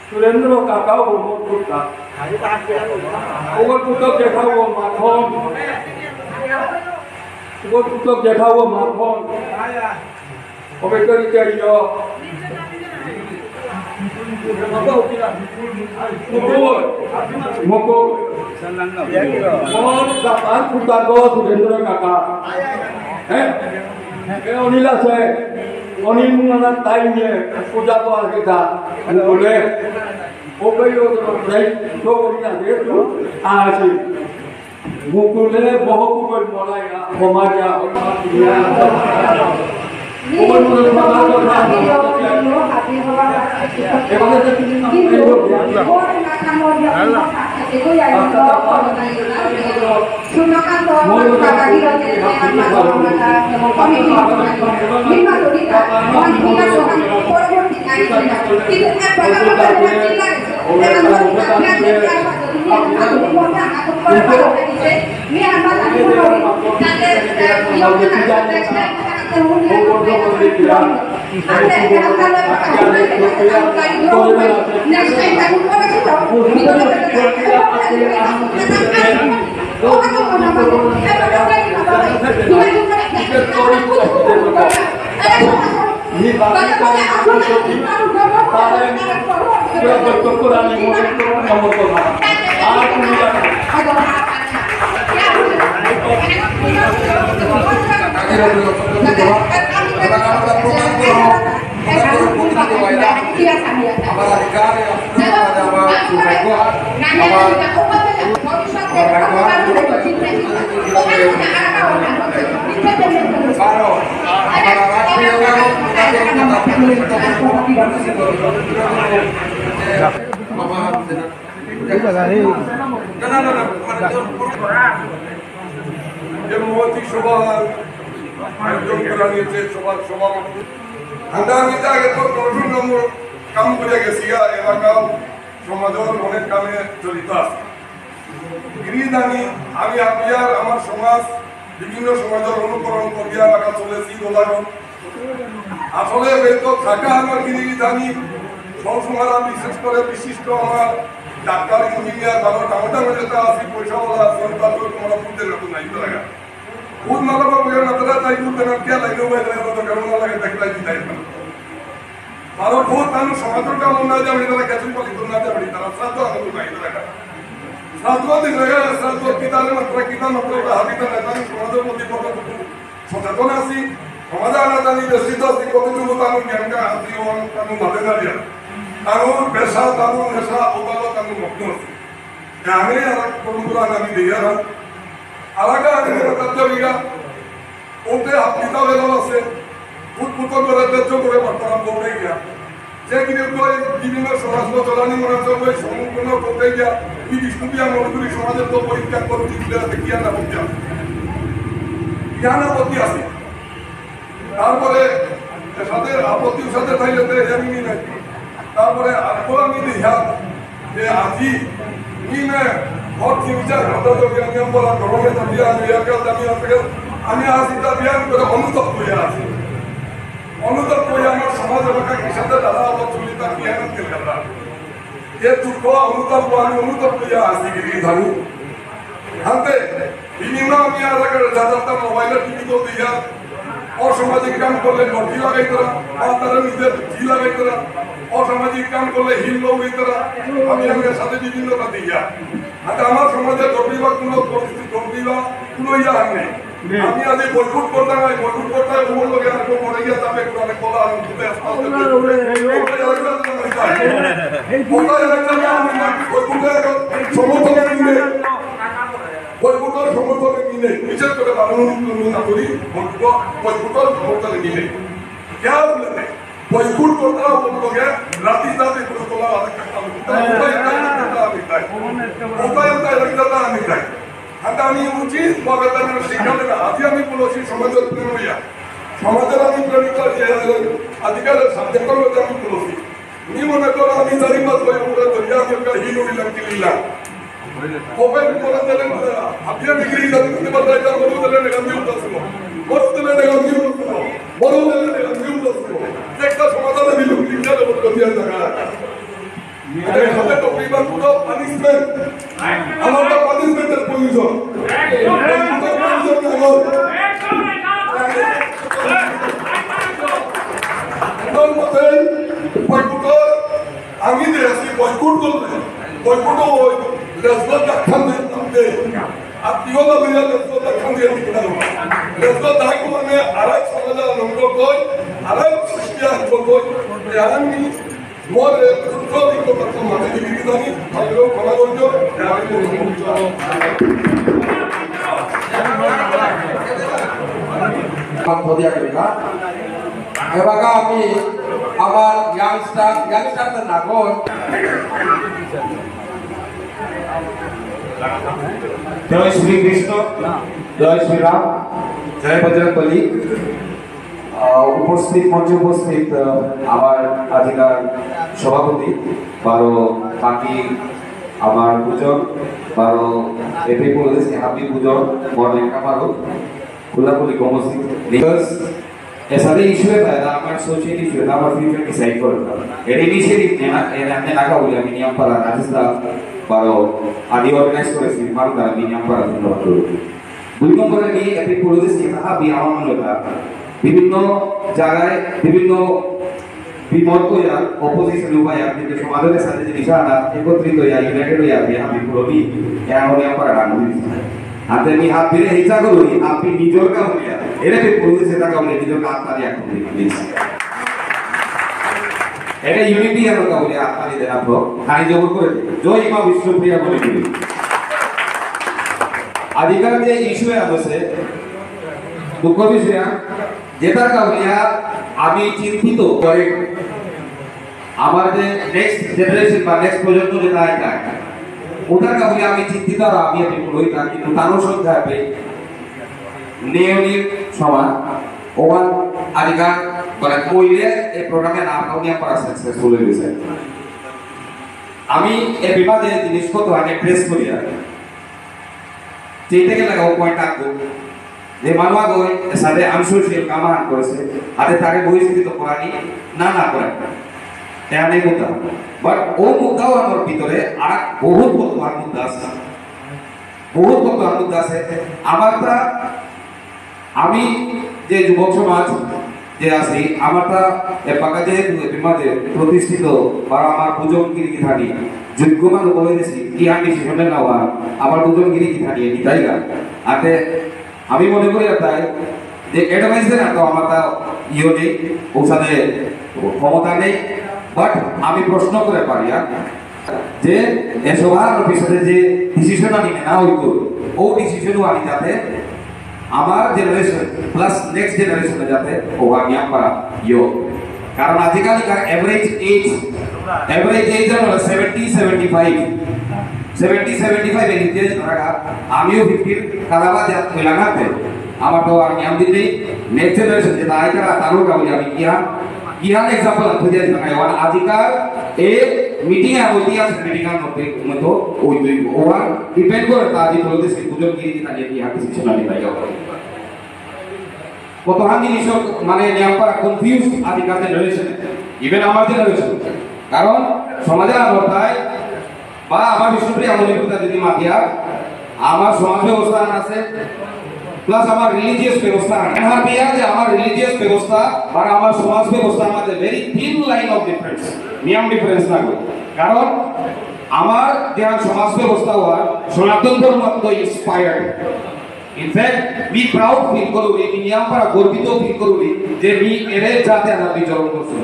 Sulendrah kakao umur putra, umur putra jekhawo mathon, umur putra jekhawo mathon, obekari cariyo, mukul, mohon kapan putra go Sulendrah kakak, onila saya. Oni mengenal tainya, puja tuan kita, boleh. Oke yo terus, so kita itu asik. Mukule bohong pun mulai ya, pemaja, dia. Pun mulai malah itu ya sunakan bahwa tadi বিভিন্ন সমাজের অনুকরণ করিয়া রাখা চলেছি দোলাগন আসলে বেতো থাকা আমার গিরিধানী সবসময় বিশেষ করে বিশিষ্ট আমার ডাক্তার ইঞ্জিনিয়ার ভালো টামটা যেটা আছে পয়সাওয়ালা আছে তারপর তোমরা বুঝতে না নাই লাগা খুব না লাগা বলে না তারা তাই বুঝতে না কে লাগে ওই তো কেমন লাগে দেখলাই দিতাই না আর বহুত মানুষ সমাজের কেমন না যাবে তারা গেছেন বলি তো না যাবে তারা সাথে আমাকে নাই লাগা সাধুবাদী জায়গা সাধু কিতালে মাত্র কিতাব মাত্র হাবিতা নেতানি সমাজের মধ্যে কত সচেতন আছি সমাজে আনা জানি দেশিত আছি কতটুকু তানু জ্ঞানকা আছি তানু ভাবে না দিয়া তানু পেশা তানু নেশা ওবালো তানু মগ্ন আছি আমি আর পরম্পরা আমি দিয়া না আলাদা আমি তাত্ত্ব বিঘা ওতে কিতাব এলো আছে উৎপুত করে তেজ করে বর্তমান দৌড়ে গিয়া যে বিভিন্ন সমাজ চলানি মনে চলবে সম্পূর্ণ করতে গিয়া বিষ্ণুপিয়া মনগুলি সমাজের তো পরীক্ষা করতে জ্ঞান আপত্তি আছে তারপরে সাথে আপত্তির সাথে থাকলে এমনি নাই তারপরে আরো আমি দেখা যে আজি ঘর চিকিৎসা নিয়ম বলা গরমে আমি আজ এটা বিয়ান করে অনুতপ্ত হয়ে আছি অনুতপ্ত হয়ে আমার সমাজ এলাকার সাথে দাদা আবার চলিতা জ্ঞান খেলা ये दुख अनुताप अनुताप या आसी गिरी धारू हांते बिनिमा আমি আর আগে দাদাটা মোবাইলে টিভি তো দিয়া অসামাজিক কাম করলে ভর্তি লাগাই তোরা আর তারা নিজের জি লাগাই তোরা অসামাজিক কাম করলে হিল লোক তোরা আমি আমাদের সাথে বিভিন্নতা দিয়া আর আমার সমাজে দর্দিবা কোনো পরিস্থিতি দর্দিবা কোনো ইয়া নেই আমি আজ বৈকুট করতাম বৈকুট করতাম ওর লোকে আর কেউ মরে গিয়ে তাপে কোরআনে বলা আমি দুটো বৈকুটের সমর্থনে মিলে বিশেষ করে না করি বৈকুটের সমর্থনে মিলে क्या बोलते বৈকুট করতে লোকে রাতি রাতে করে তোলা আমি তাই আমি উচিত শিক্ষা দেবে আজই আমি বলেছি সমাজের প্রেমিয়া সমাজের আমি প্রেমিকা আজকালের সাবজেক্টের মধ্যে আমি বলছি তুমি মনে করো আমি 4-5 বই উপরে দরিয়া সরকার হিন্দু বিল্লাহ ওপেন করে দিলেন আপনি ডিগ্রি করতে পারতেন তার বড় দিলেন গান্ধী উঠছিল বড় দিলেন গান্ধী উঠছিল বড় দিলেন গান্ধী উঠছিল একটা সমাধান দিল লিখতে বড় করিয়া জায়গা এটা হবে তো পরিবার পুরো পানিশমেন্ট আমাদের পানিশমেন্টের প্রয়োজন আমি যে আছি বয়কট করলে বয়কট ওই রেসপন্স দেখান দেয় আত্মীয় লাগে রেসপন্স দেখান দিয়ে দিকে না রেসপন্স দেখান মানে আরেক সমাজের নম্বর কই আরেক সৃষ্টিয়া কই আমি মোরে প্রতিক করতে মানে দিকে জানি ভালো ভালো করছো এবার আমি আমার ইয়াংস্টারদের নাগর জয় শ্রীকৃষ্ণ, জয় শ্রীরাম, জয় বজরংবলী। উপস্থিত মঞ্চে উপস্থিত আমার আজকের সভাপতি 12 বাকি আমার দুজন 12 এপি পুলিশ হাবি দুজন মর্নিং আমারও কুলাকুলি কমসি বিকজ ऐसा भी इशू है ना हमारे सोशल इशू है हमारे फ्यूचर डिसाइड करना ये इनिशिएटिव ने ना ये हमने लगा हुआ मिनिमम पर राजस्थान बारो आदि ऑर्गेनाइज করে ਸੀ মারু দ্বারা মিনিমাম पर ধন্যবাদ করি দুই নম্বরে কি এপি পুলিশ কি তাহা বিয়ামন লোকা বিভিন্ন জায়গায় বিভিন্ন বিমত কইয়া অপোজিশন উপায় আপনি যে সমাজের সাথে যে নিশানা একত্রিত হইয়া ইউনাইটেড হইয়া আমি পুরোটি এমন আমরা রাখি আতে নি হাত ধরে হিসা করুই আপনি নিজের কাম হইয়া এরে পে পুলিশ এটা কাম নিজের কাম তারি এখন প্লিজ এটা ইউনিটি এর কাম হইয়া আপনি দেন আপনি খালি জবর করে জয় মা বিশ্বপ্রিয়া বলে দিই আদিকাল যে ইস্যু আছে দুঃখ বিষয় যেটার কারণে আমি চিন্তিত করে আমার যে নেক্সট জেনারেশন বা নেক্সট প্রজন্ম যেটা এটা ওটার কারণে আমি চিন্তিত আর আমি পুরোই থাকি কিন্তু তারও সংখ্যা হবে নেওনির সমান ওয়ান আদিকাল মানে কইলে এই প্রোগ্রামে নাম কাউনিয়া করা সাকসেসফুল হয়েছে আমি এই বিবাদে জিনিসপত্র আগে প্রেস করি আর যেটাকে লাগাও পয়েন্ট আঁকবো যে মানুষ গই সাথে আনসোশিয়াল কামান করেছে আতে তাকে বহিষ্কৃত করানি না না করে এটা নেই মুদ্দা বাট ও মুদ্দাও আমার ভিতরে আর বহুত বর্তমান মুদ্দা আছে বহুত বর্তমান মুদ্দা আছে আমারটা আমি যে যুবক সমাজ যে আছি আমারটা এপাকা যে বিমাদে প্রতিষ্ঠিত বা আমার বুজনগিরি কি থাকি যোগ্য মানুষ বলে দিছি কি আর ডিসিশনে নেওয়া আমার বুজনগিরি কি থাকি এই জায়গা আতে আমি মনে করি তাই যে অ্যাডভাইস দেন তো আমার তা ইও নেই ওর সাথে ক্ষমতা নেই বাট আমি প্রশ্ন করে পারি যে এসবার বিষয়ে যে ডিসিশন আমি না হইতো ও ডিসিশনও আমি যাতে আমার জেনারেশন প্লাস নেক্সট জেনারেশনে যাতে ও আমি পারা ইও কারণ আজকালকার এভারেজ এজ হলো 70-75 এর ইতিহাস রাখা আমিও 50 কালাবা যা লাগাতে আমার তো আমি আমদিন নেই নেক্সট জেনারেশন যেটা আইকারা তারও কাবি আমি কিয়া এক্সাম্পল খুঁজে দিই ওয়ান আজকাল এ মিটিং এ ঐতিহাস মিটিং এর মতো ওই দুই ওয়ান ডিপেন্ড করে তাজি বলতে সে বুঝল কি কি তাজি কি হাতে শিক্ষা নিতে পাই কত হানি নিশক মানে নিয়াম্পারা কনফিউজড আজকাল জেনারেশন ইভেন আমার জেনারেশন কারণ সমাজের অবস্থায় বা আমার বিশ্বপ্রিয় আমলিকতা যদি মাতিয়া আমার সমাজ ব্যবস্থা আছে প্লাস আমার রিলিজিয়াস ব্যবস্থা এনার বিয়া যে আমার রিলিজিয়াস ব্যবস্থা আর আমার সমাজ ব্যবস্থার মধ্যে very thin line of difference নিয়ম ডিফারেন্স না কারণ আমার যে সমাজ ব্যবস্থা হওয়া সনাতন ধর্ম তো inspired in fact me proud feel করি নিয়ম para গর্বিত ফিল করি যে মি এরে জাতে আমরা বিচরণ করছি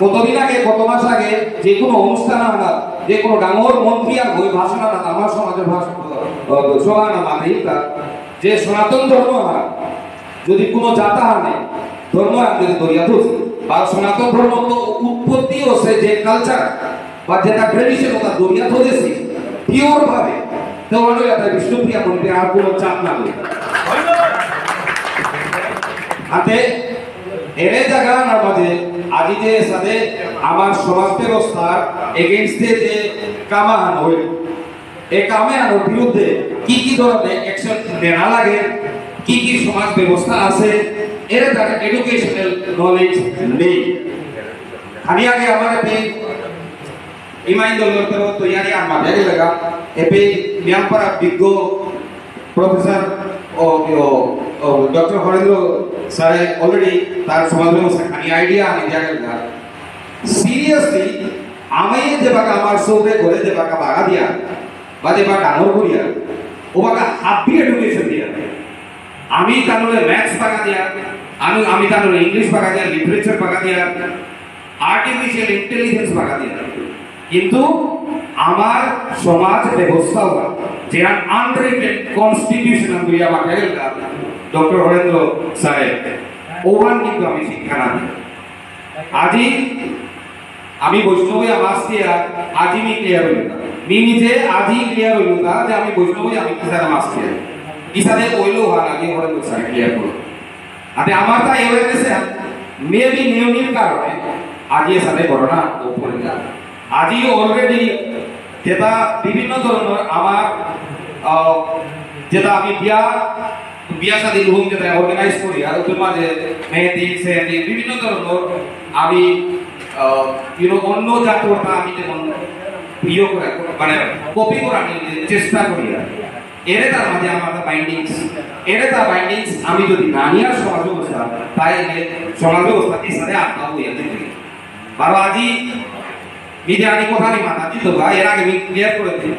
কতদিন আগে কত মাস আগে যে কোনো অনুষ্ঠান আনা যে কোনো ডাঙর মন্ত্রী আর ওই ভাষণ আনা আমার সমাজের ভাষণ সমান মানে যে সনাতন ধর্ম হয় যদি কোনো জাতা আনে ধর্ম যদি দরিয়া ধরছে বা সনাতন ধর্ম তো উৎপত্তি হচ্ছে যে কালচার বা যেটা ট্রেডিশন ওটা দরিয়া ধরেছে পিওর ভাবে তো অনেক বিষ্ণুপ্রিয়া মন্ত্রী আর কোনো চাপ না করে হাতে এরে জায়গা না মাঝে আজি যে সাথে আমার সমাজ ব্যবস্থার এগেইনস্টে যে কামান হইল এই কামে আনোর বিরুদ্ধে কি ধরনের অ্যাকশন নেওয়া লাগে কি সমাজ ব্যবস্থা আছে এর তার এডুকেশনাল নলেজ নেই আমি আগে আমার ইমাইন্দর তৈরি আমার জায়গায় লাগা এপে মিয়ানপাড়া বিজ্ঞ professor doctor Harendra sir already তার সমাজ ব্যবস্থা খানি আইডিয়া আমি জায়গা সিরিয়াসলি আমি যে বাকা আমার সৌকে করে যে বাকা বাগা দিয়া বা যে বাকা ডাঙর করিয়া ও বাকা হাফি এডুকেশন দিয়া আমি তাহলে ম্যাথস বাগা দিয়া আমি তাহলে ইংলিশ বাগা দিয়া লিটারেচার বাগা দিয়া আর্টিফিশিয়াল ইন্টেলিজেন্স বাগা দিয়া কিন্তু আমার সমাজ ব্যবস্থা যে আনরিটেন কনস্টিটিউশন দুইয়া বাগা গেল ডক্টর হরেন্দ্র স্যারের ওভান কিন্তু আমি শিক্ষা না দিই আজি আমি বৈষ্ণবী আবাস দিয়া আজি মি ক্লিয়ার হইল না মি নিজে আজি ক্লিয়ার হইল না যে আমি বৈষ্ণবী আমি কিসারে মাস দিয়া কিসারে কইলো হওয়ার আগে হরেন্দ্র স্যার ক্লিয়ার করলো আতে আমার তা অ্যাওয়ারনেস মেবি নিয়মের কারণে আজি এর সাথে ঘটনা উপরে না আজি অলরেডি যেটা বিভিন্ন ধরনের আমার যেটা আমি বিয়া শাদী রুম যেটা অর্গানাইজ করি আর ওদের মাঝে মেহেদি সেহেদি বিভিন্ন ধরনের আমি অন্য জাতীয়তা আমি যেমন প্রিয় করে মানে কপি করার চেষ্টা করি এর তার মাঝে আমার বাইন্ডিংস আমি যদি না নিয়ে সমাজ ব্যবস্থা তাই সমাজ ব্যবস্থা কি সাথে আত্মা হইয়া যেতে বারো আজি মিডিয়ানি কথা নি মাথা দিত ভাই এর আগে ক্লিয়ার করে দিই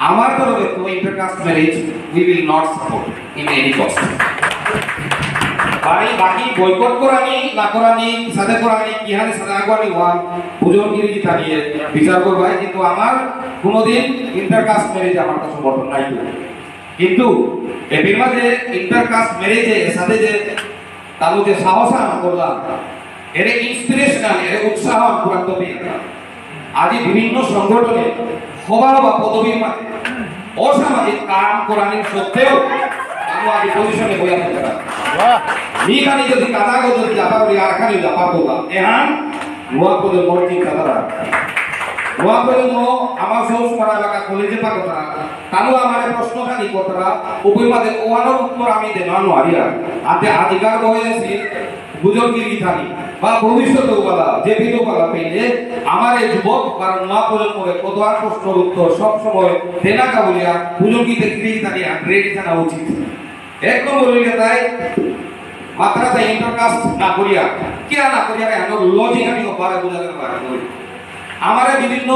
আমার তরফে তো intercaste marriage we will not support in any cost বাকি বয়কট করানি না করানি সাথে করানি কিহানে সাথে আগুয়ানি ওয়ান বুজুর্গিরি কি তানিয়ে বিচার করব কিন্তু আমার কোনোদিন ইন্টারকাস্ট ম্যারেজ আমার কাছে সমর্থন নাই কিন্তু এর মাঝে ইন্টারকাস্ট ম্যারেজে সাথে যে তালু যে সাহস আমি করলাম এর ইন্সপিরেশনাল এর উৎসাহ পুরান তবে আজ বিভিন্ন সংগঠনে সভা বা পদবীর মাঝে অসামাজিক কাম করানির সত্ত্বেও আমি পজিশনে বইয়া থাকতে পারি নিখানি যদি কাদাগো যদি জাপারি আরখানি জাপাতোলা এহান নোয়া প্রজন্ম চিন্তাধারা নোয়া প্রজন্ম আমার সৌস মারা এলাকা কলেজে পাকতরা তালু আমার প্রশ্নখানি কতরা উভয় মাঝে ওয়ানোর উত্তর আমি দেওয়া নোয়ারিয়া আতে আধিকার হয়েছি বুজুর্গিরি থাকি বা ভবিষ্যতে বলা যে ভিডিও বলা পেলে আমার এই যুবক বা নোয়া প্রজন্মের কতবার প্রশ্নের উত্তর সব সময় দেনাকা বলিয়া বুজুর্গিতে ক্রিয়ে থাকি রেডি থাকা উচিত এক নম্বর হইলে তাই মাত্রাতে ইন্টারকাস্ট না করিয়া কিয়া না করিয়া এমন লজিক আমি পারে বুঝাতে পারে আমারে বিভিন্ন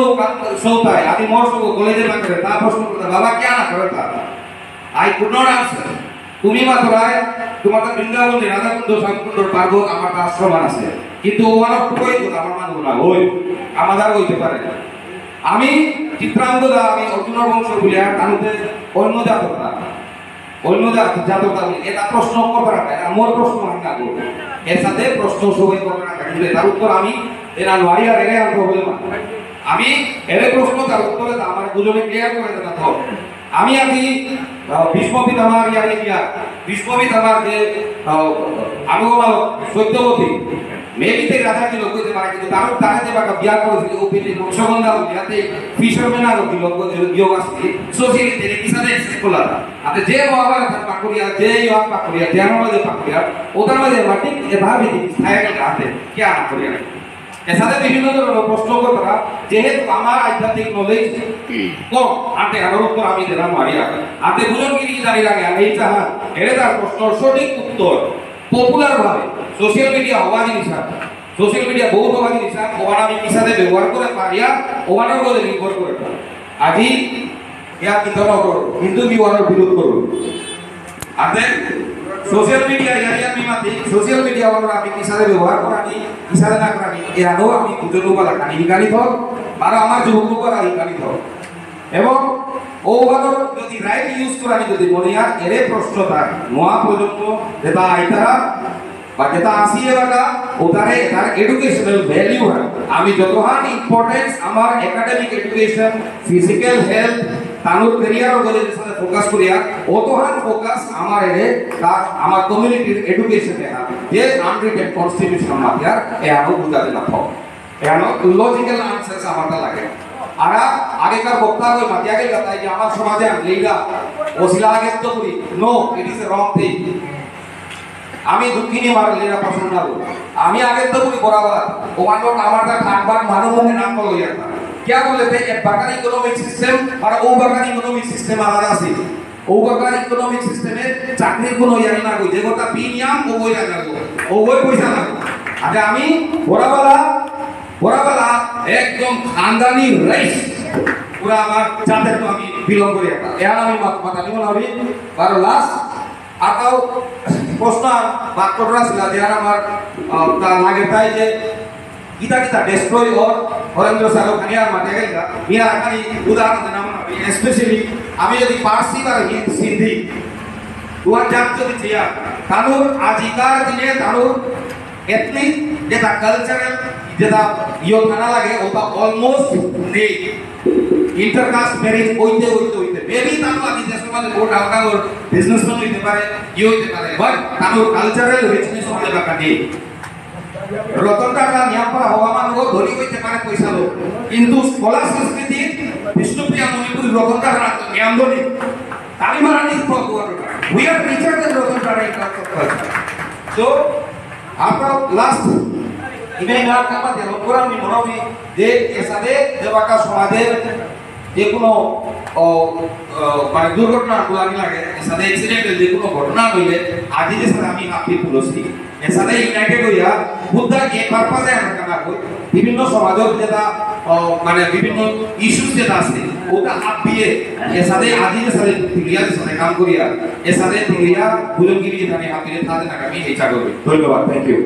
সৌতায় আদি মোর সঙ্গে কলেজে না করে তা প্রশ্ন করতে বাবা কিয়া না করে তা আই কুড নট আনসার তুমি মাত্রায় তোমার তো বৃন্দাবনে রাধাকুণ্ড শ্যামকুণ্ডর পার্বত আমার আশ্রম আছে কিন্তু ওয়ার পুরোই কথা আমার মানব না ওই আমাদের হইতে পারে আমি চিত্রাঙ্গদা আমি অর্জুন বংশ বলিয়া তানুতে অন্য জাতকতা অন্য জাতকতা এটা প্রশ্ন করবে না আমার প্রশ্ন আমি না করব এর সাথে প্রশ্ন সবাই করবে না কিন্তু তার উত্তর আমি এরা লড়াই আর এর প্রবলেম আমি এর প্রশ্ন তার উত্তরে আমার দুজনে ক্লিয়ার করে দেব তো আমি আদি বিশ্ববিদ আমার ইয়ারে দিয়া বিশ্ববিদ আমার যে আনুগমাল সত্যবতী মেবিতে রাজা কি লোক হইতে পারে কিন্তু তারা যে বাকা বিয়া করেছিল ওপিতে বংশগন্ধা বিয়াতে ফিশারম্যান আর কি লোক যে বিয়োগ আসছে সোসাইটি তে কিসানে সেকুলা আতে যে মহাভারত পাকুরিয়া যে ইয়া পাকুরিয়া ধ্যানময় যে পাকুরিয়া ওটার মধ্যে মাটি এভাবে স্থায়ী রাতে কি আনা করিয়া এর সাথে বিভিন্ন ধরনের প্রশ্ন করা যেহেতু আমার আধ্যাত্মিক নলেজ কম আতে আমার উত্তর আমি দিলাম মারিয়া আতে বুঝুন কি জানি লাগে এই চাহা এর তার প্রশ্ন সঠিক উত্তর পপুলার ভাবে সোশ্যাল মিডিয়া হওয়া জিনিস সোশ্যাল মিডিয়া বহুত হওয়া জিনিস ওখানে আমি কি সাথে ব্যবহার করে পারিয়া ওখানের উপরে নির্ভর করে আজি ইয়া কি ধরো হিন্দু বিওয়ারের বিরোধ করব আতে social media Yaariyan মিমাতি social media ওরা আমি কি সাথে ব্যবহার করানি কি সাথে না করানি এরাও আমি দুজন বলা কানি গানি ধর আর আমার যুবক করা গানি ধর এবং ওভারঅল যদি রাইট ইউজ করানি যদি মনিয়া এরে প্রশ্নটা নোয়া প্রজন্ম যেটা আইতারা বা যেটা আসিয়ে বাগা ওটারে তার এডুকেশনাল ভ্যালু হয় আমি যতহান ইম্পর্টেন্স আমার একাডেমিক এডুকেশন ফিজিক্যাল হেলথ তানোর ক্যারিয়ার গলে সাথে ফোকাস করিয়া অতহান ফোকাস আমার এরে তার আমার কমিউনিটির এডুকেশনে যে আনরিটেন কনস্টিটিউশন মাতিয়ার এহানো বুঝাতে না থাক এহানো লজিক্যাল আনসার্স আমারটা লাগে আর আগেকার বক্তা হয়ে মাতিয়া গেল তাই যে আমার সমাজে লেইলা ওসিলা আগে তো করি no it is a wrong thing আমি দুঃখিনী মার লেনা পছন্দ না আমি আগে তো করি বরাবর ও মানো আমারটা খানবান মানবকে নাম লইয়া क्या बोले थे एक बर्गर इकोनॉमिक सिस्टम और ओ बर्गर इकोनॉमिक सिस्टम आलादा আছে ও বর্গার ইকোনমিক সিস্টেমে চাকরির কোনো ইয়ারি না কই যেটা প্রিমিয়াম ও বই রাখা ও বই পয়সা না আগে আমি বড়াবালা একদম খানদানি রাইস পুরা আমার জাতের তো আমি বিলং করি একটা এর আমি মাথা নিব না আমি বারো লাস্ট আতাও প্রশ্ন বাক্যটা ছিল যে আমার তা লাগে তাই যে kita destroy or Orangro Saro Kaniar Matega, Mia Kani, Udan, especially Amiri Parsi or Sindhi. Tuan Jam to the Tia, Tanur, Ajikar, Dine, Tanur, ethnic, Jeta cultural, Jeta Yokanalage, almost native. Intercaste marriage, Oite, maybe Tanur is just one of the businessman with the Pare, you with the Pare, but Tanur cultural richness of the Bakati. Ratan Tata নিয়ামপাড়া হওয়ামান ও ধনী হইতে পারে পয়সা লোক কিন্তু কলা সংস্কৃতি বিষ্ণুপ্রিয়া মণিপুর রতন টাটা নিয়াম ধনী কালিমারানি we are richer than Ratan Tata in terms of culture so after last even না কামা দে রতরাম নি মনোবি যে এসাদে দেবাকা সমাজের যে কোনো মানে দুর্ঘটনা গুলানি লাগে এসাদে অ্যাক্সিডেন্ট যে কোনো ঘটনা হইলে আজি যে সাথে আমি আপনি পুলসি এসাদে ইউনাইটেড হইয়া বুদ্ধা কে পারপাসে আমরা কানা কই বিভিন্ন সমাজের যেটা মানে বিভিন্ন ইস্যুস যেটা আছে ওটা আপিয়ে এসাদে আজি যে সাথে ক্লিয়ার সাথে কাম করিয়া এসাদে ক্লিয়ার বুলঙ্গিরি যেটা আমি আপনি তাতে না আমি ইচ্ছা করি ধন্যবাদ থ্যাংক ইউ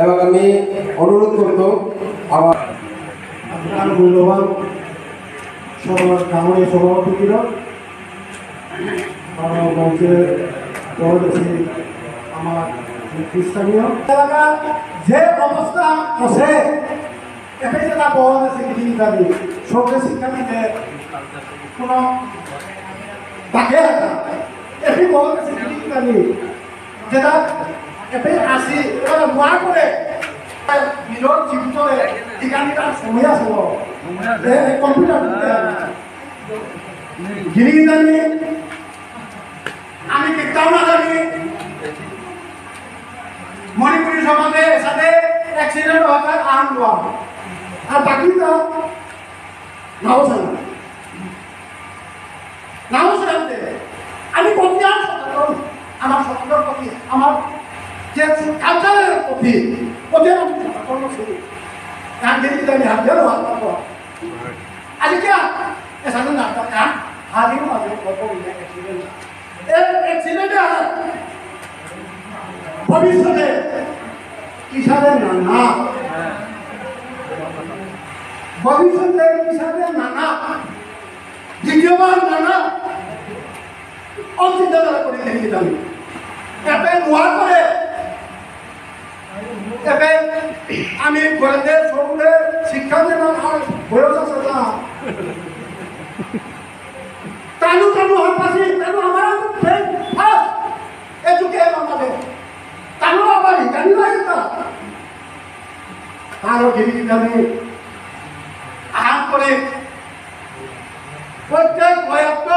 এবং আমি অনুরোধ করব আমার আপনার মূল্যবান সভার সভাপতির মঞ্চে আমার স্থানীয় এলাকা যে অবস্থা আছে এটাই যেটা বহন আছে কৃষিকারী সরকারি শিক্ষা দিতে কোনো তাকে এটি বহন আছে কৃষিকারী যেটা এটাই আসি এবার নোয়া করে নিজের জীবিতরে এখানটা সময় আসব কম্পিউটার গিরি জানি আমি কেটাও না জানি মণিপুরি সমাজে সাথে অ্যাক্সিডেন্ট হওয়ার আম লওয়া আর বাকিটা নাও জানা আমি প্রতি আমার সমাজের প্রতি আমার যে কালচারের প্রতি ওদের আমি কর্মসূচি গান গেলে আমি হাত দিয়ে আজকে এসাদের নাটক গান হাজির মাঝে গল্প অ্যাক্সিডেন্ট ভবিষ্যতে কিসাদের নানা ভবিষ্যতে কিসাদের নানা দ্বিতীয়বার নানা অচিন্তা করে দেখি আমি এবে নোয়া করে এবে আমি ঘরেতে সবুলে শিক্ষা দেব আর বয়স আছে না টানু টানু হাত পাশে টানু আমার ফার্স্ট এডুকেট আমাদের টানু আবারই টানু লাগে তা আরো ঘিরি আমি আরাম করে প্রত্যেক বয়স্ক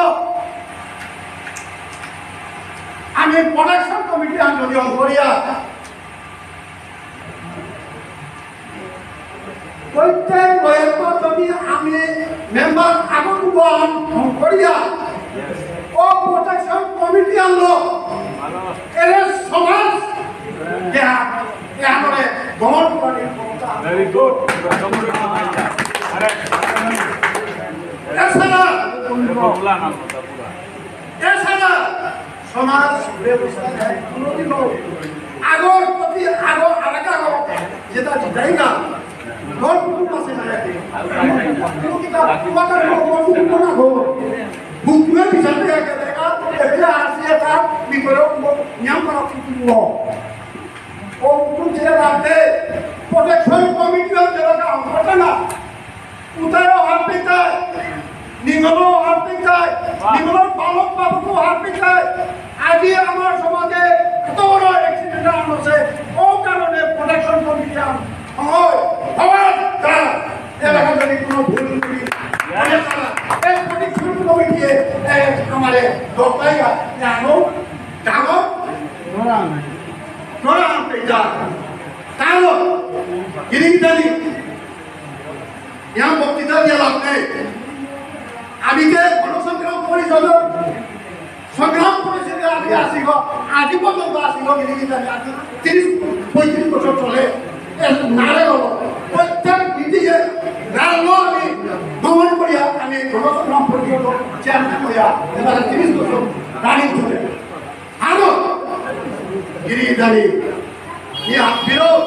আমি প্রোডাকশন কমিটি আন্দোলন করিয়া প্রত্যেক বয়স্ক যদি আমি মেম্বার আগমন করিয়া ও প্রোটেকশন কমিটি আনলো এর সমাজ এখানে গমন করে ভেরি গুড এছাড়া সমাজ ব্যবস্থা আগর প্রতি আগর আরেকা যেটা জায়গা প্রোটেকশন কমিটি ঘটনা উদয় নিমলো হার্পিক যায় নিমলোর বালক বাবুকে হার্পিক যায় আজি আমার সমাজে এত বড় অ্যাক্সিডেন্ট আছে ও কারণে প্রোটেকশন কমিশন হয় হওয়ার দ্বারা এলাকা যদি কোনো ভুল করি এই প্রোটেকশন কমিটি আমাদের দরকার জানো জানো নোরা হার্পিক যায় কারণ গিরিগিরি यहाँ বক্তৃতা দিয়ে লাভ নেই আমি যে গণসংগ্রাম পরিষদ সংগ্রাম করেছিল আমি আসিব আজি পর্যন্ত আসিব আজি 30-35 বছর চলে নারে হল প্রত্যেক মিটিংয়ে নারলো আমি ভ্রমণ করিয়া আমি গণসংগ্রাম পরিষদ চেয়ারম্যান করিয়া এবার 30 বছর রানিং চলে আরো গিরিগিরি বিরোধ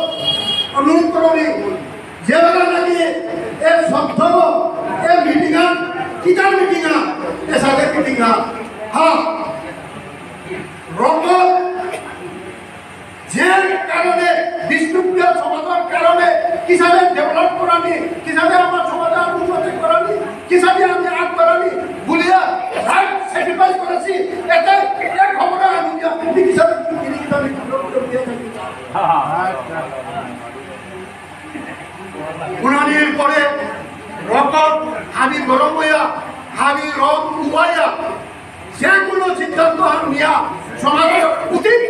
অনুরোধ করি যেভাবে নাকি এর সপ্তম এর মিটিং কিটার মিটিং এ সাথে মিটিং হ্যাঁ রঙ্গ যে কারণে বিষ্ণুপ্রিয় সমাজের কারণে কিভাবে ডেভেলপ করানি কিভাবে আমার সমাজের উন্নতি করানি কিভাবে আমি আগ করানি বলিয়া রাইট স্যাক্রিফাইস করেছি এতে এক খবর আমি কিভাবে উনানির পরে রকম হাবি গরম হইয়া হাবি রং উবাইয়া যে কোনো সিদ্ধান্ত নিয়া সমাজের উচিত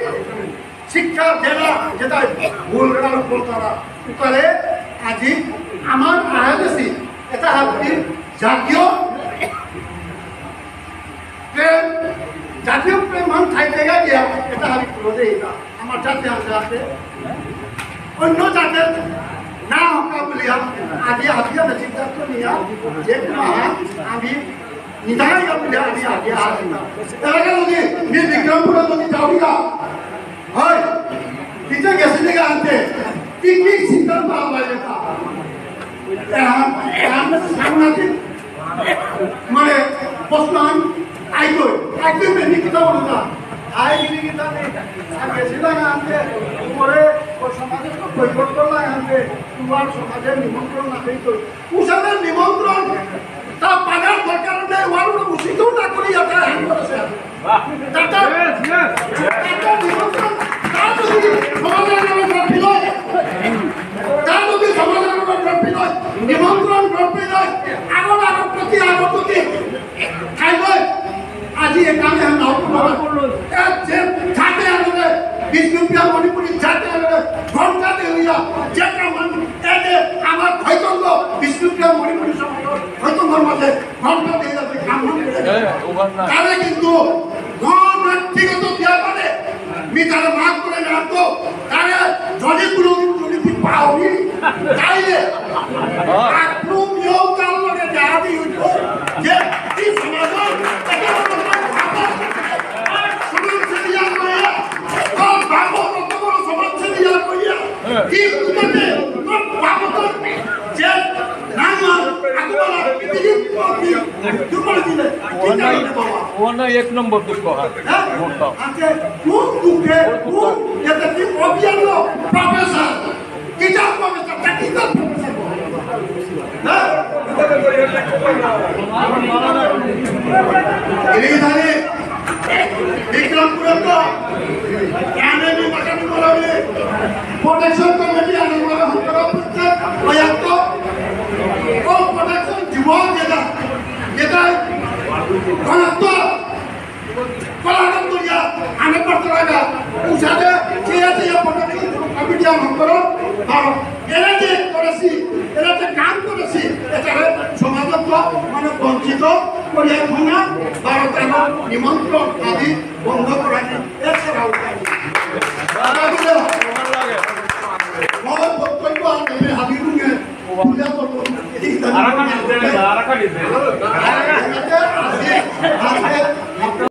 শিক্ষা দেনা যেটা ভুল তারা উপরে আজি আমার আহাদেশি এটা হাবি জাতীয় প্রেম মান ঠাই জায়গা দিয়া এটা হাবি ক্লোজে আমার জাতীয় আছে অন্য জাতের না হকা বলিয়া আজি হাবিয়া সিদ্ধান্ত নিয়া যে আমি নিদায় বলিয়া আমি আগে আসি না এলাকা যদি বিক্রমপুরে যদি যাওয়া হয় কিটা গেছে থেকে আনতে কি সিদ্ধান্ত আনবাই এটা সাংঘাতিক মানে প্রশ্ন আইকই মেনি কিতা বলো না আই গিরি কিতা নেই গেছিলাম আনতে পরে সমাজের পরিবর্তন না আনতে তোমার সমাজের নিমন্ত্রণ না পেয়ে উষাদের নিমন্ত্রণ তা পাগার দরকার নেই ওয়ার উচিত না করি এটা হ্যান্ড করেছে নিমন্ত্রণ তার যদি সমাজের ট্রফি নয় তার যদি সমাজের ট্রফি নয় নিমন্ত্রণ ট্রফি নয় আগর প্রতি খাই নয় আজি এখানে নাও করলো যে ছাতে আনলে বিষ্ণুপ্রিয়া মণিপুরি ছাতে আনলে ঘন্টাতে হইয়া যে কামান এতে আমার হয়তঙ্গ বিষ্ণুপ্রিয়া মণিপুরি সমাজ হয়তঙ্গর মাঝে ঘন্টা দিয়ে যাবে কামান তাহলে কিন্তু ঘন ব্যক্তিগত বিয়া পারে মিটারে মাগ করে নাতো তাহলে যদি কোনো পাওনি তাইলে আপনি নিয়ম কাল লগে যাবি হইতো যে এই সমাজের एक नंबर दुख protection committee and protection জীবন যেটা ঘনত্ব কলাগত করিয়া আমি করতে লাগা উসাদে চেয়া protection committee আমি করো আর এরা যে করেছি এরা যে কাম করেছি এটা সমাজত মানে বঞ্চিত করিয়া ভাঙা ভারতের নিমন্ত্রণ আদি বন্ধ করা এছাড়াও बहुत बक्कल को आने हाबी दूंगे पूजा तो आराका